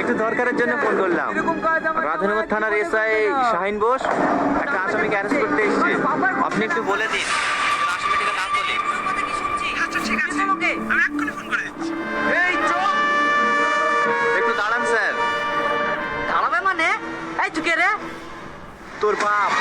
একটু দরকারের জন্য ফোন করলাম। রাধানগর থানার এসআই শাহিন বোস একটা আসামিকে অ্যারেস্ট করতে এসেছে। আপনি একটু বলে দিন যেন আসামিটাকে না তোলে। আচ্ছা ঠিক আছে, আমি এক্ষুনি ফোন করে দিচ্ছি। এই চুপ! একটু দাঁড়ান স্যার। দাঁড়াবে মানে? এই তুই কে রে? তোর বাপ।